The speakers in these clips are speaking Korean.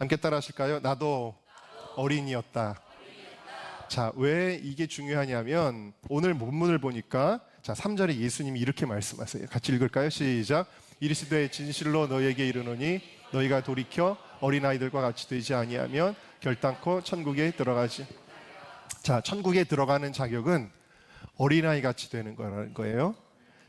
함께 따라 하실까요? 나도 어린이였다. 자, 왜 이게 중요하냐면 오늘 본문을 보니까 자, 3절에 예수님이 이렇게 말씀하세요. 같이 읽을까요? 시작. 이르시되 진실로 너희에게 이르노니 너희가 돌이켜 어린아이들과 같이 되지 아니하면 결단코 천국에 들어가지. 자, 천국에 들어가는 자격은 어린아이 같이 되는 거라는 거예요.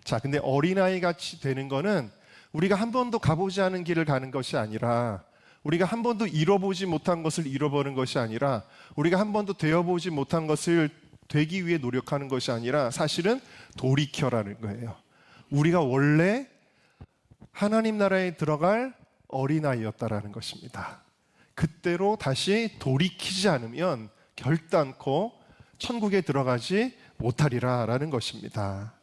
자, 근데 어린아이 같이 되는 거는 우리가 한 번도 가보지 않은 길을 가는 것이 아니라, 우리가 한 번도 잃어보지 못한 것을 잃어버린 것이 아니라, 우리가 한 번도 되어보지 못한 것을 되기 위해 노력하는 것이 아니라 사실은 돌이켜라는 거예요. 우리가 원래 하나님 나라에 들어갈 어린아이였다라는 것입니다. 그때로 다시 돌이키지 않으면 결단코 천국에 들어가지 못하리라라는 것입니다.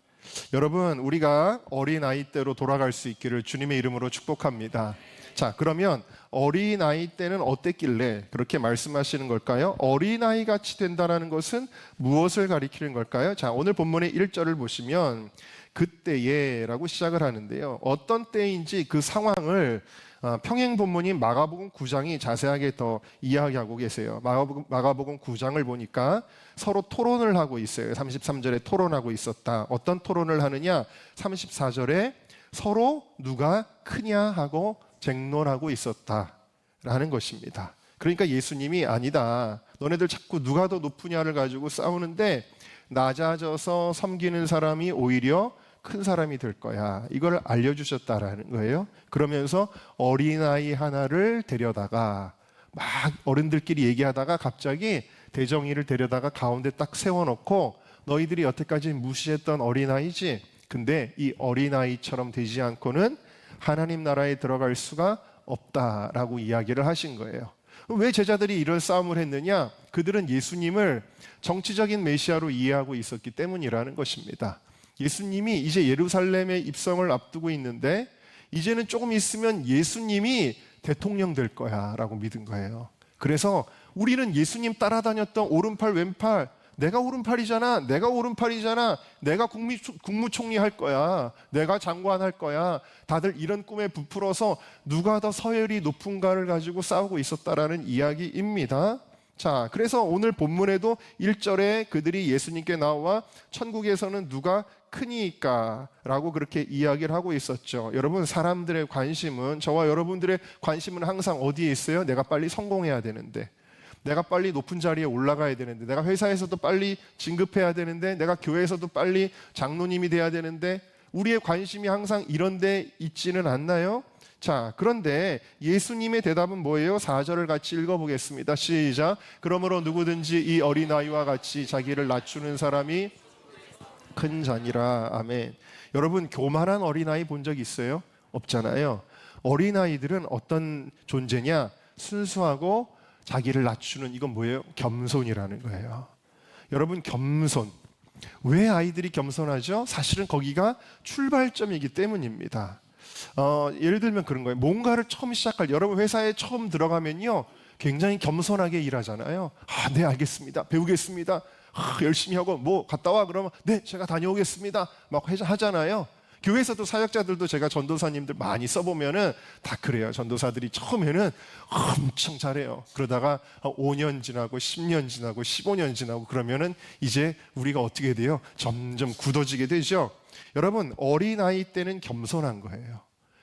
여러분, 우리가 어린아이 때로 돌아갈 수 있기를 주님의 이름으로 축복합니다. 자, 그러면 어린아이 때는 어땠길래 그렇게 말씀하시는 걸까요? 어린아이 같이 된다는 것은 무엇을 가리키는 걸까요? 자, 오늘 본문의 1절을 보시면 그때에 라고 시작을 하는데요. 어떤 때인지 그 상황을 평행 본문인 마가복음 9장이 자세하게 더 이야기하고 계세요. 마가복음 9장을 보니까 서로 토론을 하고 있어요. 33절에 토론하고 있었다. 어떤 토론을 하느냐? 34절에 서로 누가 크냐 하고 쟁론하고 있었다라는 것입니다. 그러니까 예수님이 아니다. 너네들 자꾸 누가 더 높으냐를 가지고 싸우는데 낮아져서 섬기는 사람이 오히려 큰 사람이 될 거야. 이걸 알려주셨다라는 거예요. 그러면서 어린아이 하나를 데려다가 막 어른들끼리 얘기하다가 갑자기 대정이를 데려다가 가운데 딱 세워놓고 너희들이 여태까지 무시했던 어린아이지? 근데 이 어린아이처럼 되지 않고는 하나님 나라에 들어갈 수가 없다라고 이야기를 하신 거예요. 왜 제자들이 이런 싸움을 했느냐? 그들은 예수님을 정치적인 메시아로 이해하고 있었기 때문이라는 것입니다. 예수님이 이제 예루살렘의 입성을 앞두고 있는데 이제는 조금 있으면 예수님이 대통령 될 거야 라고 믿은 거예요. 그래서 우리는 예수님 따라다녔던 오른팔 왼팔, 내가 오른팔이잖아, 내가 국무총리 할 거야, 내가 장관 할 거야, 다들 이런 꿈에 부풀어서 누가 더 서열이 높은가를 가지고 싸우고 있었다라는 이야기입니다. 자, 그래서 오늘 본문에도 1절에 그들이 예수님께 나와 천국에서는 누가 크니까 라고 그렇게 이야기를 하고 있었죠. 여러분, 사람들의 관심은, 저와 여러분들의 관심은 항상 어디에 있어요? 내가 빨리 성공해야 되는데, 내가 빨리 높은 자리에 올라가야 되는데, 내가 회사에서도 빨리 진급해야 되는데, 내가 교회에서도 빨리 장로님이 돼야 되는데, 우리의 관심이 항상 이런 데 있지는 않나요? 자, 그런데 예수님의 대답은 뭐예요? 4절을 같이 읽어보겠습니다. 시작. 그러므로 누구든지 이 어린아이와 같이 자기를 낮추는 사람이 큰 자니라. 아멘. 여러분, 교만한 어린아이 본 적 있어요? 없잖아요. 어린아이들은 어떤 존재냐? 순수하고 자기를 낮추는, 이건 뭐예요? 겸손이라는 거예요. 여러분, 겸손. 왜 아이들이 겸손하죠? 사실은 거기가 출발점이기 때문입니다. 예를 들면 그런 거예요. 뭔가를 처음 시작할, 여러분 회사에 처음 들어가면요 굉장히 겸손하게 일하잖아요. 네, 알겠습니다. 배우겠습니다. 열심히 하고, 뭐 갔다 와 그러면 네, 제가 다녀오겠습니다 막 하잖아요. 교회에서도 사역자들도 제가 전도사님들 많이 써보면은 다 그래요. 전도사들이 처음에는 엄청 잘해요. 그러다가 5년 지나고 10년 지나고 15년 지나고 그러면은 이제 우리가 어떻게 돼요? 점점 굳어지게 되죠. 여러분, 어린아이 때는 겸손한 거예요.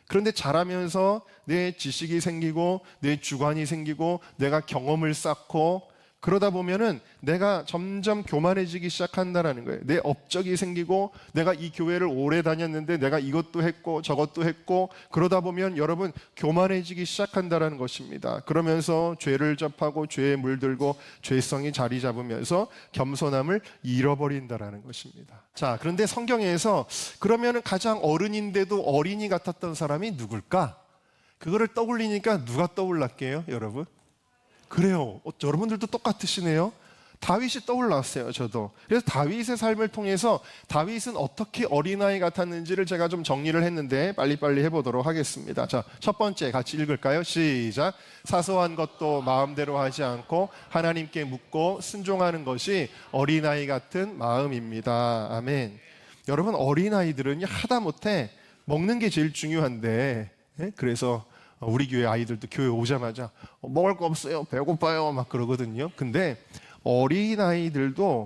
그런데 자라면서 내 지식이 생기고 내 주관이 생기고 내가 경험을 쌓고 그러다 보면은 내가 점점 교만해지기 시작한다는 거예요. 내 업적이 생기고 내가 이 교회를 오래 다녔는데 내가 이것도 했고 저것도 했고 그러다 보면 여러분 교만해지기 시작한다는 것입니다. 그러면서 죄를 접하고 죄에 물들고 죄성이 자리 잡으면서 겸손함을 잃어버린다는 것입니다. 자, 그런데 성경에서 그러면은 가장 어른인데도 어린이 같았던 사람이 누굴까? 그거를 떠올리니까 누가 떠올랐게요, 여러분? 그래요. 여러분들도 똑같으시네요. 다윗이 떠올랐어요, 저도. 그래서 다윗의 삶을 통해서 다윗은 어떻게 어린아이 같았는지를 제가 좀 정리를 했는데 빨리빨리 해보도록 하겠습니다. 자, 첫 번째 같이 읽을까요? 시작. 사소한 것도 마음대로 하지 않고 하나님께 묻고 순종하는 것이 어린아이 같은 마음입니다. 아멘. 여러분, 어린아이들은 하다못해 먹는 게 제일 중요한데, 그래서 우리 교회 아이들도 교회 오자마자 먹을 거 없어요, 배고파요 막 그러거든요. 근데 어린아이들은요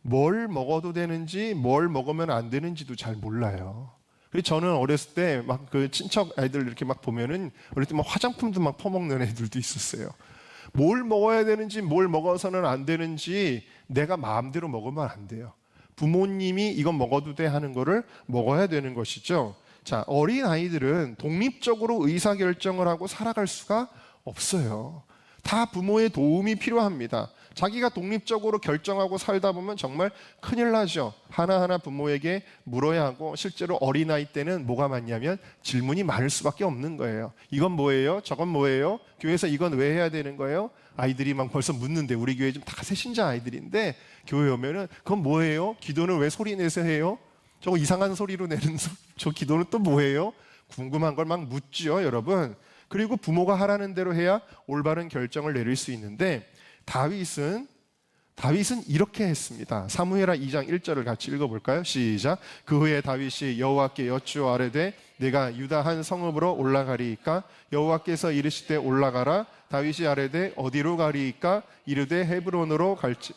뭘 먹어도 되는지 뭘 먹으면 안 되는지도 잘 몰라요. 그래서 저는 어렸을 때 막 그 친척 아이들 이렇게 막 보면은 어릴 때 막 화장품도 막 퍼먹는 애들도 있었어요. 뭘 먹어야 되는지 뭘 먹어서는 안 되는지 내가 마음대로 먹으면 안 돼요. 부모님이 이건 먹어도 돼 하는 거를 먹어야 되는 것이죠. 자, 어린 아이들은 독립적으로 의사결정을 하고 살아갈 수가 없어요. 다 부모의 도움이 필요합니다. 자기가 독립적으로 결정하고 살다 보면 정말 큰일 나죠. 하나하나 부모에게 물어야 하고, 실제로 어린아이 때는 뭐가 많냐면 질문이 많을 수밖에 없는 거예요. 이건 뭐예요? 저건 뭐예요? 교회에서 이건 왜 해야 되는 거예요? 아이들이 막 벌써 묻는데, 우리 교회 좀 다 새신자 아이들인데 교회 오면은 그건 뭐예요? 기도는 왜 소리 내서 해요? 저거 이상한 소리로 내는 저 기도는 또 뭐예요? 궁금한 걸 막 묻죠, 여러분. 그리고 부모가 하라는 대로 해야 올바른 결정을 내릴 수 있는데, 다윗은 이렇게 했습니다. 사무엘하 2장 1절을 같이 읽어볼까요? 시작. 그 후에 다윗이 여호와께 여쭈어 아뢰되 내가 유다 한 성읍으로 올라가리이까? 여호와께서 이르시되 올라가라. 다윗이 아뢰되 어디로 가리이까? 이르되 헤브론으로 갈지.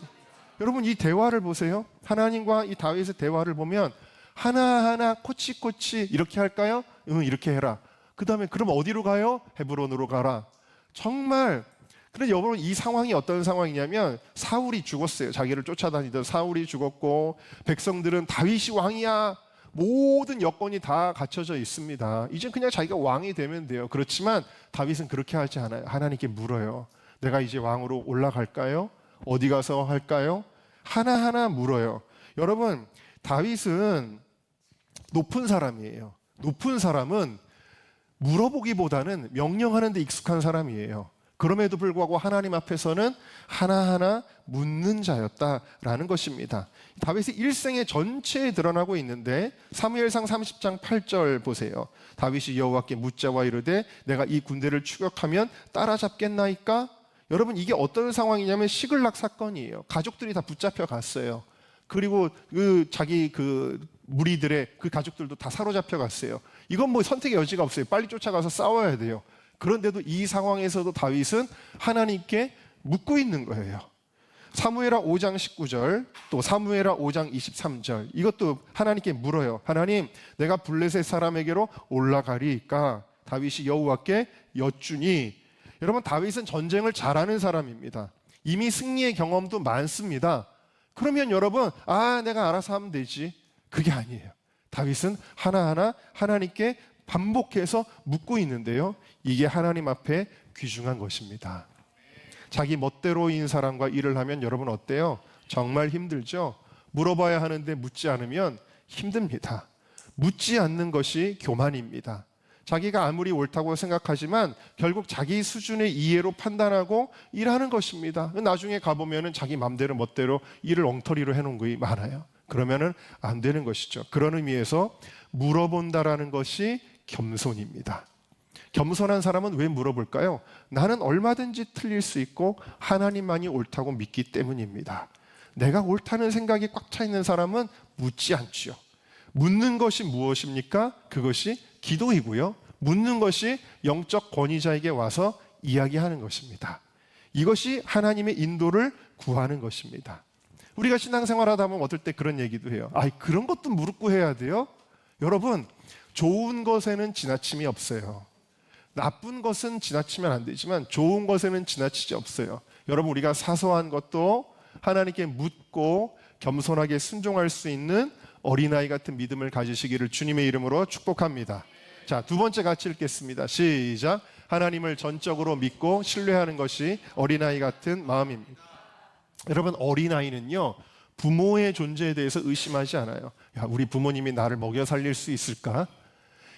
여러분, 이 대화를 보세요. 하나님과 이 다윗의 대화를 보면 하나하나 코치코치 이렇게 할까요? 응, 이렇게 해라. 그 다음에 그럼 어디로 가요? 헤브론으로 가라. 정말. 그런데 여러분, 이 상황이 어떤 상황이냐면 사울이 죽었어요. 자기를 쫓아다니던 사울이 죽었고, 백성들은 다윗이 왕이야, 모든 여건이 다 갖춰져 있습니다. 이제 그냥 자기가 왕이 되면 돼요. 그렇지만 다윗은 그렇게 하지 않아요. 하나님께 물어요. 내가 이제 왕으로 올라갈까요? 어디 가서 할까요? 하나하나 물어요. 여러분, 다윗은 높은 사람이에요. 높은 사람은 물어보기보다는 명령하는 데 익숙한 사람이에요. 그럼에도 불구하고 하나님 앞에서는 하나하나 묻는 자였다라는 것입니다. 다윗의 일생의 전체에 드러나고 있는데, 사무엘상 30장 8절 보세요. 다윗이 여호와께 묻자와 이르되 내가 이 군대를 추격하면 따라잡겠나이까? 여러분, 이게 어떤 상황이냐면 시글락 사건이에요. 가족들이 다 붙잡혀 갔어요. 그리고 자기 무리들의 그 가족들도 다 사로잡혀 갔어요. 이건 뭐 선택의 여지가 없어요. 빨리 쫓아가서 싸워야 돼요. 그런데도 이 상황에서도 다윗은 하나님께 묻고 있는 거예요. 사무엘하 5장 19절, 또 사무엘하 5장 23절, 이것도 하나님께 물어요. 하나님, 내가 블레셋 사람에게로 올라가리이까? 다윗이 여호와께 여쭈니. 여러분, 다윗은 전쟁을 잘하는 사람입니다. 이미 승리의 경험도 많습니다. 그러면 여러분, 내가 알아서 하면 되지, 그게 아니에요. 다윗은 하나하나 하나님께 반복해서 묻고 있는데요, 이게 하나님 앞에 귀중한 것입니다. 자기 멋대로인 사람과 일을 하면 여러분 어때요? 정말 힘들죠? 물어봐야 하는데 묻지 않으면 힘듭니다. 묻지 않는 것이 교만입니다. 자기가 아무리 옳다고 생각하지만 결국 자기 수준의 이해로 판단하고 일하는 것입니다. 나중에 가보면 자기 맘대로 멋대로 일을 엉터리로 해놓은 것이 많아요. 그러면 안 되는 것이죠. 그런 의미에서 물어본다라는 것이 겸손입니다. 겸손한 사람은 왜 물어볼까요? 나는 얼마든지 틀릴 수 있고 하나님만이 옳다고 믿기 때문입니다. 내가 옳다는 생각이 꽉 차 있는 사람은 묻지 않지요. 묻는 것이 무엇입니까? 그것이 기도이고요. 묻는 것이 영적 권위자에게 와서 이야기하는 것입니다. 이것이 하나님의 인도를 구하는 것입니다. 우리가 신앙생활 하다 보면 어떨 때 그런 얘기도 해요. 그런 것도 무릎 꿇어야 돼요? 여러분, 좋은 것에는 지나침이 없어요. 나쁜 것은 지나치면 안 되지만 좋은 것에는 지나치지 없어요. 여러분, 우리가 사소한 것도 하나님께 묻고 겸손하게 순종할 수 있는 어린아이 같은 믿음을 가지시기를 주님의 이름으로 축복합니다. 자, 두 번째 같이 읽겠습니다. 시작. 하나님을 전적으로 믿고 신뢰하는 것이 어린아이 같은 마음입니다. 여러분, 어린아이는요, 부모의 존재에 대해서 의심하지 않아요. 우리 부모님이 나를 먹여 살릴 수 있을까?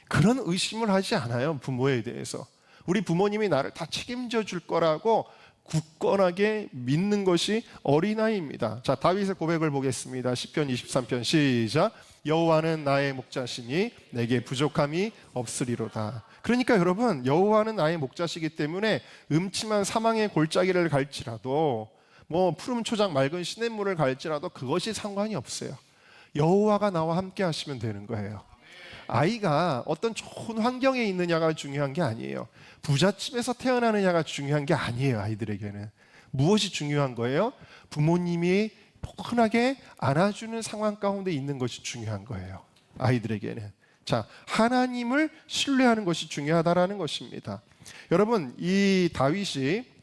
그런 의심을 하지 않아요. 부모에 대해서 우리 부모님이 나를 다 책임져 줄 거라고 굳건하게 믿는 것이 어린아이입니다. 자, 다윗의 고백을 보겠습니다. 시편 23편 시작. 여호와는 나의 목자시니 내게 부족함이 없으리로다. 그러니까 여러분, 여호와는 나의 목자시기 때문에 음침한 사망의 골짜기를 갈지라도, 푸른 초장 맑은 시냇물을 갈지라도 그것이 상관이 없어요. 여호와가 나와 함께 하시면 되는 거예요. 아이가 어떤 좋은 환경에 있느냐가 중요한 게 아니에요. 부잣집에서 태어나느냐가 중요한 게 아니에요. 아이들에게는 무엇이 중요한 거예요? 부모님이 포근하게 안아주는 상황 가운데 있는 것이 중요한 거예요. 아이들에게는. 자, 하나님을 신뢰하는 것이 중요하다라는 것입니다. 여러분, 이 다윗이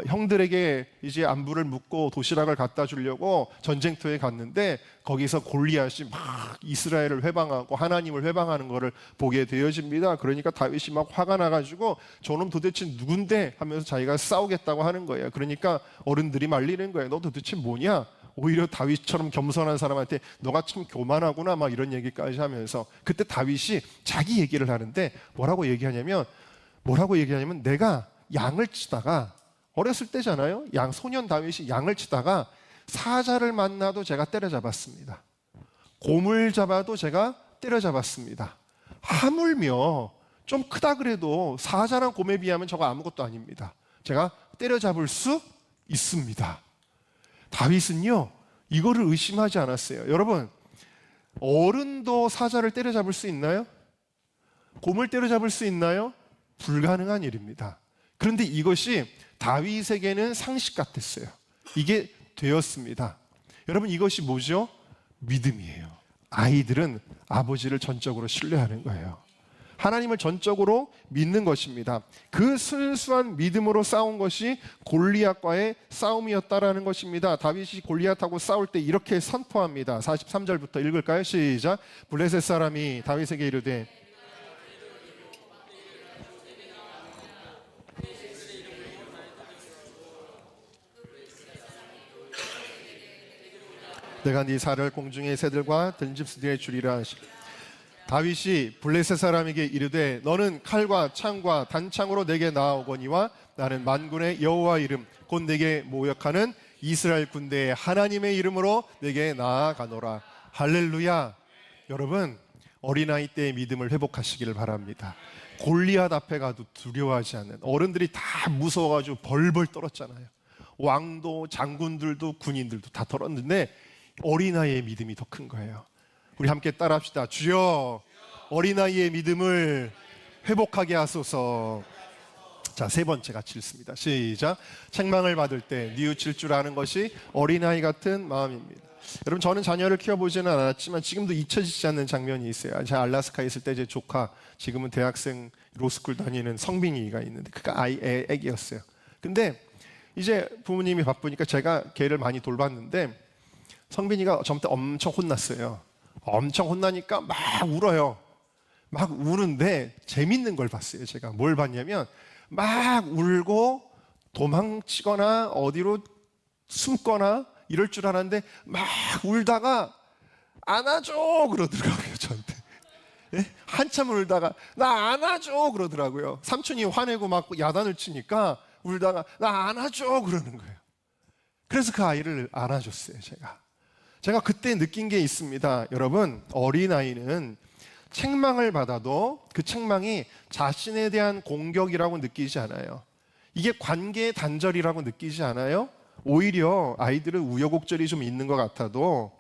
형들에게 이제 안부를 묻고 도시락을 갖다 주려고 전쟁터에 갔는데 거기서 골리앗이 막 이스라엘을 회방하고 하나님을 회방하는 것을 보게 되어집니다. 그러니까 다윗이 막 화가 나가지고 저놈 도대체 누군데 하면서 자기가 싸우겠다고 하는 거예요. 그러니까 어른들이 말리는 거예요. 너 도대체 뭐냐? 오히려 다윗처럼 겸손한 사람한테 너가 참 교만하구나 막 이런 얘기까지 하면서 그때 다윗이 자기 얘기를 하는데 뭐라고 얘기하냐면 내가 양을 치다가 어렸을 때잖아요. 소년 다윗이 양을 치다가 사자를 만나도 제가 때려잡았습니다. 곰을 잡아도 제가 때려잡았습니다. 하물며 좀 크다 그래도 사자랑 곰에 비하면 저거 아무것도 아닙니다. 제가 때려잡을 수 있습니다. 다윗은요 이거를 의심하지 않았어요. 여러분, 어른도 사자를 때려잡을 수 있나요? 곰을 때려잡을 수 있나요? 불가능한 일입니다. 그런데 이것이 다윗에게는 상식 같았어요. 이게 되었습니다. 여러분, 이것이 뭐죠? 믿음이에요. 아이들은 아버지를 전적으로 신뢰하는 거예요. 하나님을 전적으로 믿는 것입니다. 그 순수한 믿음으로 싸운 것이 골리앗과의 싸움이었다라는 것입니다. 다윗이 골리앗하고 싸울 때 이렇게 선포합니다. 43절부터 읽을까요? 시작. 블레셋 사람이 다윗에게 이르되 내가 네 살을 공중의 새들과 들짐승들에 주리라 하시고 다윗이 블레셋 사람에게 이르되 너는 칼과 창과 단창으로 내게 나아오거니와 나는 만군의 여호와 이름 곧 내게 모욕하는 이스라엘 군대의 하나님의 이름으로 내게 나아가노라. 할렐루야. 여러분, 어린아이 때의 믿음을 회복하시기를 바랍니다. 골리앗 앞에 가도 두려워하지 않는, 어른들이 다 무서워가지고 벌벌 떨었잖아요. 왕도 장군들도 군인들도 다 떨었는데 어린아이의 믿음이 더 큰 거예요. 우리 함께 따라합시다. 주여, 어린아이의 믿음을 회복하게 하소서. 자, 세 번째 같이 읽습니다. 시작. 책망을 받을 때 뉘우칠 줄 아는 것이 어린아이 같은 마음입니다. 여러분, 저는 자녀를 키워보지는 않았지만 지금도 잊혀지지 않는 장면이 있어요. 제가 알래스카에 있을 때 제 조카, 지금은 대학생 로스쿨 다니는 성빈이가 있는데 그가 애기였어요. 근데 이제 부모님이 바쁘니까 제가 걔를 많이 돌봤는데 성빈이가 저한테 엄청 혼났어요. 엄청 혼나니까 막 울어요. 막 우는데 재밌는 걸 봤어요. 제가 뭘 봤냐면 막 울고 도망치거나 어디로 숨거나 이럴 줄 알았는데 막 울다가 안아줘 그러더라고요. 저한테. 예? 한참 울다가 나 안아줘 그러더라고요. 삼촌이 화내고 막 야단을 치니까 울다가 나 안아줘 그러는 거예요. 그래서 그 아이를 안아줬어요. 제가 그때 느낀 게 있습니다. 여러분, 어린아이는 책망을 받아도 그 책망이 자신에 대한 공격이라고 느끼지 않아요. 이게 관계의 단절이라고 느끼지 않아요. 오히려 아이들은 우여곡절이 좀 있는 것 같아도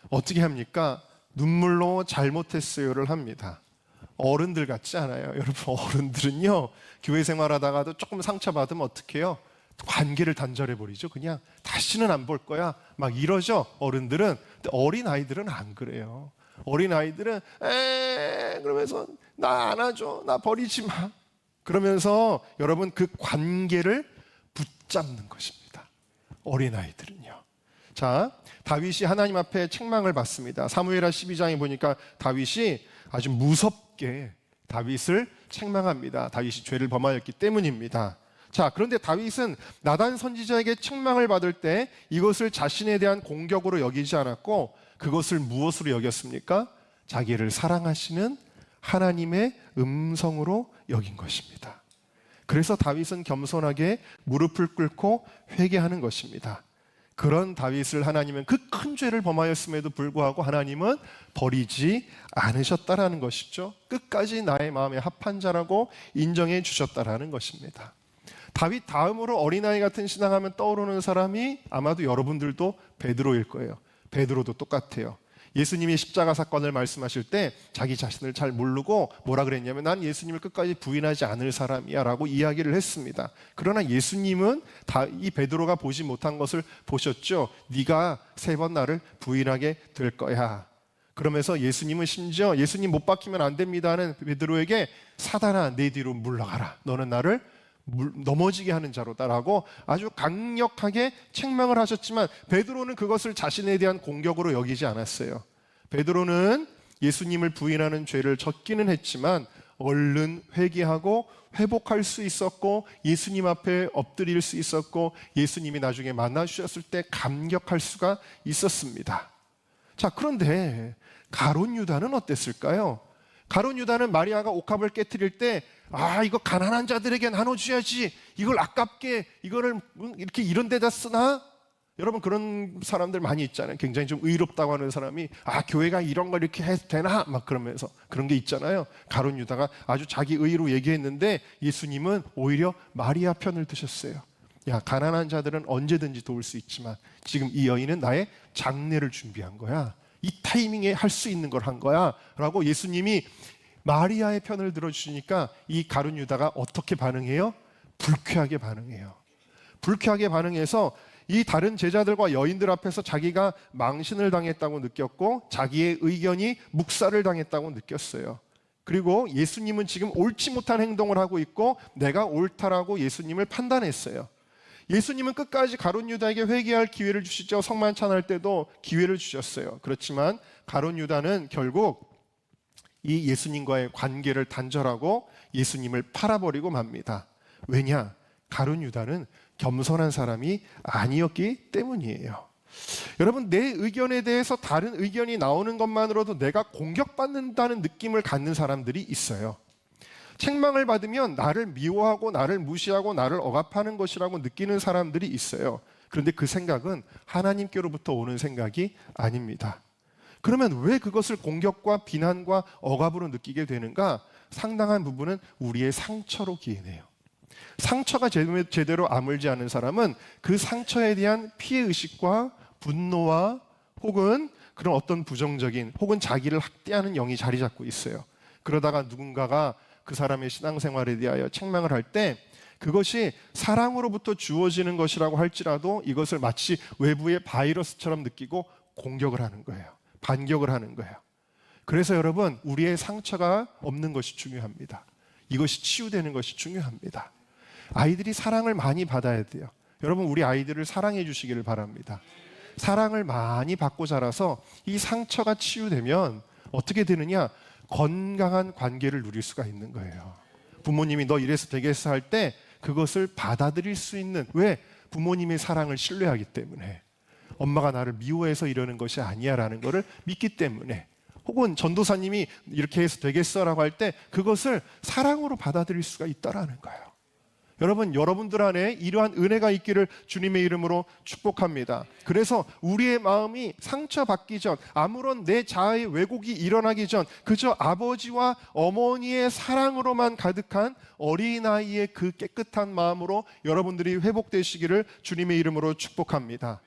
어떻게 합니까? 눈물로 잘못했어요를 합니다. 어른들 같지 않아요. 여러분, 어른들은요 교회 생활하다가도 조금 상처받으면 어떻게 해요? 관계를 단절해버리죠. 그냥 다시는 안 볼 거야 막 이러죠, 어른들은. 근데 어린아이들은 안 그래요. 어린아이들은 그러면서 나 안아줘, 나 버리지 마 그러면서 여러분 그 관계를 붙잡는 것입니다. 어린아이들은요. 자, 다윗이 하나님 앞에 책망을 받습니다. 사무엘하 12장에 보니까 다윗이 아주 무섭게 다윗을 책망합니다. 다윗이 죄를 범하였기 때문입니다. 자, 그런데 다윗은 나단 선지자에게 책망을 받을 때 이것을 자신에 대한 공격으로 여기지 않았고 그것을 무엇으로 여겼습니까? 자기를 사랑하시는 하나님의 음성으로 여긴 것입니다. 그래서 다윗은 겸손하게 무릎을 꿇고 회개하는 것입니다. 그런 다윗을 하나님은 그 큰 죄를 범하였음에도 불구하고 하나님은 버리지 않으셨다라는 것이죠. 끝까지 나의 마음에 합한 자라고 인정해 주셨다라는 것입니다. 다윗 다음으로 어린아이 같은 신앙하면 떠오르는 사람이 아마도 여러분들도 베드로일 거예요. 베드로도 똑같아요. 예수님이 십자가 사건을 말씀하실 때 자기 자신을 잘 모르고 뭐라 그랬냐면 난 예수님을 끝까지 부인하지 않을 사람이야 라고 이야기를 했습니다. 그러나 예수님은 다 이 베드로가 보지 못한 것을 보셨죠. 네가 3번 나를 부인하게 될 거야. 그러면서 예수님은 심지어 예수님 못 박히면 안 됩니다 하는 베드로에게 사단아 내 뒤로 물러가라. 너는 나를 넘어지게 하는 자로다라고 아주 강력하게 책망을 하셨지만 베드로는 그것을 자신에 대한 공격으로 여기지 않았어요. 베드로는 예수님을 부인하는 죄를 졌기는 했지만 얼른 회개하고 회복할 수 있었고 예수님 앞에 엎드릴 수 있었고 예수님이 나중에 만나 주셨을 때 감격할 수가 있었습니다. 자, 그런데 가룟 유다는 어땠을까요? 가룟 유다는 마리아가 옥합을 깨트릴 때 이거 가난한 자들에게 나눠줘야지, 이걸 아깝게 이거를 이렇게 이런 데다 쓰나? 여러분 그런 사람들 많이 있잖아요. 굉장히 좀 의롭다고 하는 사람이 교회가 이런 걸 이렇게 해도 되나? 막 그러면서 그런 게 있잖아요. 가룟 유다가 아주 자기 의로 얘기했는데 예수님은 오히려 마리아 편을 드셨어요. 야, 가난한 자들은 언제든지 도울 수 있지만 지금 이 여인은 나의 장례를 준비한 거야. 이 타이밍에 할 수 있는 걸 한 거야 라고 예수님이 마리아의 편을 들어주시니까 이 가룟 유다가 어떻게 반응해요? 불쾌하게 반응해요. 불쾌하게 반응해서 이 다른 제자들과 여인들 앞에서 자기가 망신을 당했다고 느꼈고 자기의 의견이 묵살을 당했다고 느꼈어요. 그리고 예수님은 지금 옳지 못한 행동을 하고 있고 내가 옳다라고 예수님을 판단했어요. 예수님은 끝까지 가룟 유다에게 회개할 기회를 주시죠. 성만찬할 때도 기회를 주셨어요. 그렇지만 가룟 유다는 결국 이 예수님과의 관계를 단절하고 예수님을 팔아버리고 맙니다. 왜냐? 가룟 유다는 겸손한 사람이 아니었기 때문이에요. 여러분, 내 의견에 대해서 다른 의견이 나오는 것만으로도 내가 공격받는다는 느낌을 갖는 사람들이 있어요. 책망을 받으면 나를 미워하고 나를 무시하고 나를 억압하는 것이라고 느끼는 사람들이 있어요. 그런데 그 생각은 하나님께로부터 오는 생각이 아닙니다. 그러면 왜 그것을 공격과 비난과 억압으로 느끼게 되는가? 상당한 부분은 우리의 상처로 기인해요. 상처가 제대로 아물지 않은 사람은 그 상처에 대한 피해의식과 분노와 혹은 그런 어떤 부정적인 혹은 자기를 학대하는 영이 자리 잡고 있어요. 그러다가 누군가가 그 사람의 신앙생활에 대하여 책망을 할 때 그것이 사랑으로부터 주어지는 것이라고 할지라도 이것을 마치 외부의 바이러스처럼 느끼고 공격을 하는 거예요. 반격을 하는 거예요. 그래서 여러분, 우리의 상처가 없는 것이 중요합니다. 이것이 치유되는 것이 중요합니다. 아이들이 사랑을 많이 받아야 돼요. 여러분, 우리 아이들을 사랑해 주시기를 바랍니다. 사랑을 많이 받고 자라서 이 상처가 치유되면 어떻게 되느냐? 건강한 관계를 누릴 수가 있는 거예요. 부모님이 너 이래서 되겠어 할 때 그것을 받아들일 수 있는, 왜? 부모님의 사랑을 신뢰하기 때문에. 엄마가 나를 미워해서 이러는 것이 아니야 라는 것을 믿기 때문에, 혹은 전도사님이 이렇게 해서 되겠어 라고 할 때 그것을 사랑으로 받아들일 수가 있다라는 거예요. 여러분, 여러분들 안에 이러한 은혜가 있기를 주님의 이름으로 축복합니다. 그래서 우리의 마음이 상처받기 전, 아무런 내 자아의 왜곡이 일어나기 전 그저 아버지와 어머니의 사랑으로만 가득한 어린아이의 그 깨끗한 마음으로 여러분들이 회복되시기를 주님의 이름으로 축복합니다.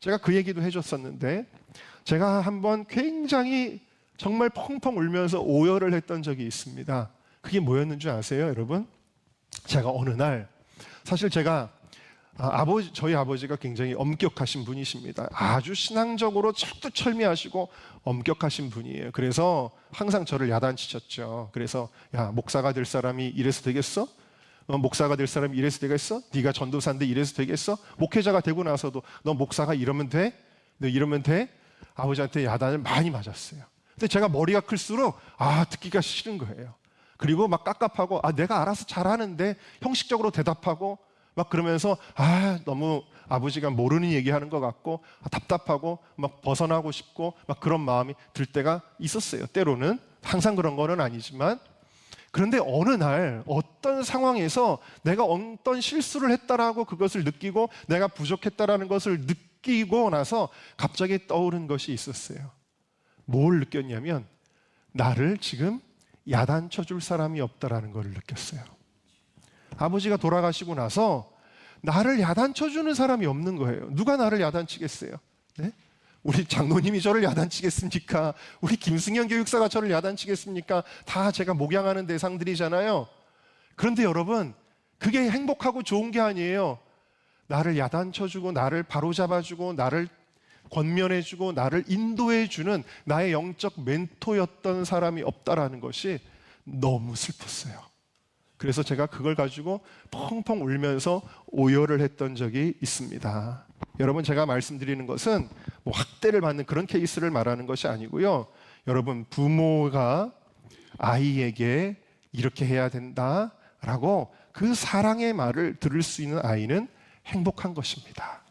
제가 그 얘기도 해줬었는데, 제가 한번 굉장히 정말 펑펑 울면서 오열을 했던 적이 있습니다. 그게 뭐였는 줄 아세요, 여러분? 제가 어느 날, 사실 제가 저희 아버지가 굉장히 엄격하신 분이십니다. 아주 신앙적으로 철두철미하시고 엄격하신 분이에요. 그래서 항상 저를 야단치셨죠. 그래서 야, 목사가 될 사람이 이래서 되겠어? 목사가 될 사람이 이래서 되겠어? 네가 전도사인데 이래서 되겠어? 목회자가 되고 나서도 너 목사가 이러면 돼? 너 이러면 돼? 아버지한테 야단을 많이 맞았어요. 근데 제가 머리가 클수록 듣기가 싫은 거예요. 그리고 막 깝깝하고 내가 알아서 잘하는데 형식적으로 대답하고 막 그러면서 너무 아버지가 모르는 얘기하는 것 같고 답답하고 막 벗어나고 싶고 막 그런 마음이 들 때가 있었어요. 때로는. 항상 그런 거는 아니지만. 그런데 어느 날 어떤 상황에서 내가 어떤 실수를 했다라고 그것을 느끼고 내가 부족했다라는 것을 느끼고 나서 갑자기 떠오른 것이 있었어요. 뭘 느꼈냐면 나를 지금 야단쳐 줄 사람이 없다라는 걸 느꼈어요. 아버지가 돌아가시고 나서 나를 야단쳐 주는 사람이 없는 거예요. 누가 나를 야단치겠어요? 네? 우리 장로님이 저를 야단치겠습니까? 우리 김승현 교육사가 저를 야단치겠습니까? 다 제가 목양하는 대상들이잖아요. 그런데 여러분, 그게 행복하고 좋은 게 아니에요. 나를 야단쳐주고 나를 바로잡아주고 나를 권면해주고 나를 인도해주는 나의 영적 멘토였던 사람이 없다라는 것이 너무 슬펐어요. 그래서 제가 그걸 가지고 펑펑 울면서 오열을 했던 적이 있습니다. 여러분, 제가 말씀드리는 것은 뭐 학대를 받는 그런 케이스를 말하는 것이 아니고요. 여러분, 부모가 아이에게 이렇게 해야 된다라고 그 사랑의 말을 들을 수 있는 아이는 행복한 것입니다.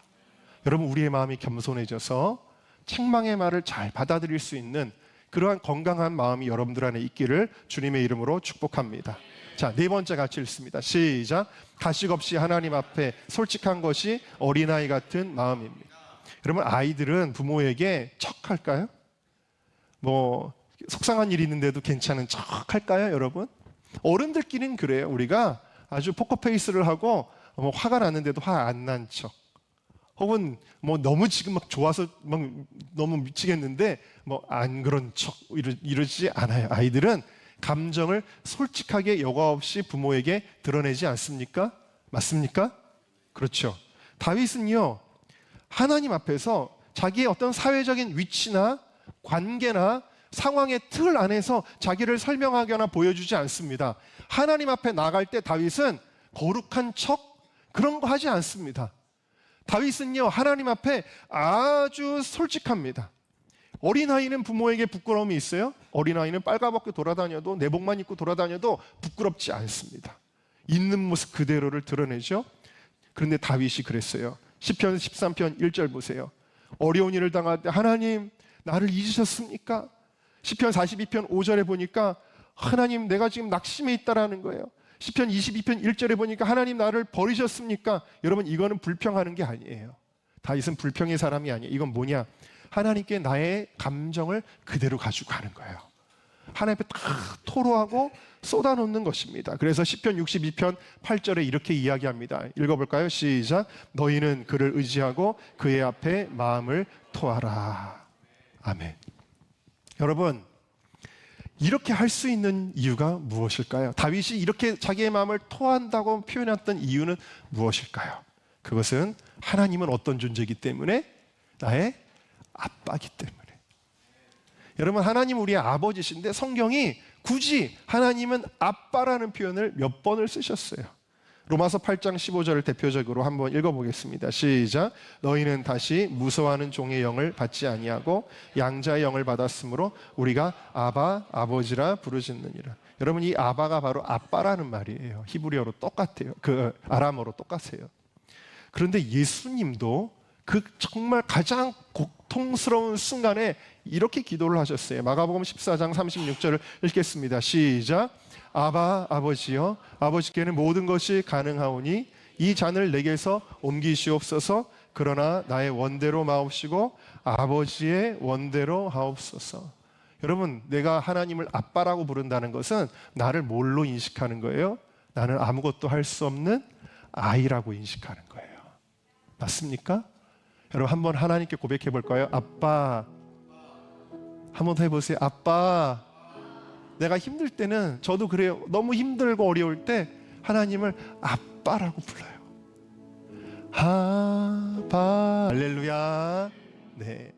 여러분, 우리의 마음이 겸손해져서 책망의 말을 잘 받아들일 수 있는 그러한 건강한 마음이 여러분들 안에 있기를 주님의 이름으로 축복합니다. 자, 네 번째 같이 읽습니다. 시작. 가식 없이 하나님 앞에 솔직한 것이 어린아이 같은 마음입니다. 여러분, 아이들은 부모에게 척할까요? 뭐 속상한 일이 있는데도 괜찮은 척할까요, 여러분? 어른들끼리는 그래요. 우리가 아주 포커페이스를 하고 뭐 화가 났는데도 화 안 난 척, 혹은 뭐 너무 지금 막 좋아서 막 너무 미치겠는데 뭐 안 그런 척 이러지 않아요. 아이들은 감정을 솔직하게 여과 없이 부모에게 드러내지 않습니까? 맞습니까? 그렇죠. 다윗은요, 하나님 앞에서 자기의 어떤 사회적인 위치나 관계나 상황의 틀 안에서 자기를 설명하거나 보여주지 않습니다. 하나님 앞에 나갈 때 다윗은 거룩한 척 그런 거 하지 않습니다. 다윗은요, 하나님 앞에 아주 솔직합니다. 어린아이는 부모에게 부끄러움이 있어요? 어린아이는 빨가벗고 돌아다녀도, 내복만 입고 돌아다녀도 부끄럽지 않습니다. 있는 모습 그대로를 드러내죠. 그런데 다윗이 그랬어요. 시편 13편 1절 보세요. 어려운 일을 당할 때 하나님 나를 잊으셨습니까? 시편 42편 5절에 보니까 하나님 내가 지금 낙심해 있다라는 거예요. 시편 22편 1절에 보니까 하나님 나를 버리셨습니까? 여러분, 이거는 불평하는 게 아니에요. 다윗은 불평의 사람이 아니에요. 이건 뭐냐? 하나님께 나의 감정을 그대로 가지고 가는 거예요. 하나님 앞에 다 토로하고 쏟아놓는 것입니다. 그래서 시편 62편 8절에 이렇게 이야기합니다. 읽어볼까요? 시작. 너희는 그를 의지하고 그의 앞에 마음을 토하라. 아멘. 여러분, 이렇게 할 수 있는 이유가 무엇일까요? 다윗이 이렇게 자기의 마음을 토한다고 표현했던 이유는 무엇일까요? 그것은 하나님은 어떤 존재이기 때문에? 나의 아빠이기 때문에. 여러분, 하나님 우리의 아버지신데 성경이 굳이 하나님은 아빠라는 표현을 몇 번을 쓰셨어요. 로마서 8장 15절을 대표적으로 한번 읽어보겠습니다. 시작. 너희는 다시 무서워하는 종의 영을 받지 아니하고 양자의 영을 받았으므로 우리가 아바 아버지라 부르짖느니라. 여러분, 이 아바가 바로 아빠라는 말이에요. 히브리어로 똑같아요. 그 아람어로 똑같아요. 그런데 예수님도 그 정말 가장 고통스러운 순간에 이렇게 기도를 하셨어요. 마가복음 14장 36절을 읽겠습니다. 시작. 아바 아버지여, 아버지께는 모든 것이 가능하오니 이 잔을 내게서 옮기시옵소서. 그러나 나의 원대로 마옵시고 아버지의 원대로 하옵소서. 여러분, 내가 하나님을 아빠라고 부른다는 것은 나를 뭘로 인식하는 거예요? 나는 아무것도 할 수 없는 아이라고 인식하는 거예요. 맞습니까? 여러분, 한번 하나님께 고백해 볼까요? 아빠. 한번 더 해보세요. 아빠. 내가 힘들 때는, 저도 그래요. 너무 힘들고 어려울 때 하나님을 아빠라고 불러요. 아빠. 할렐루야. 네.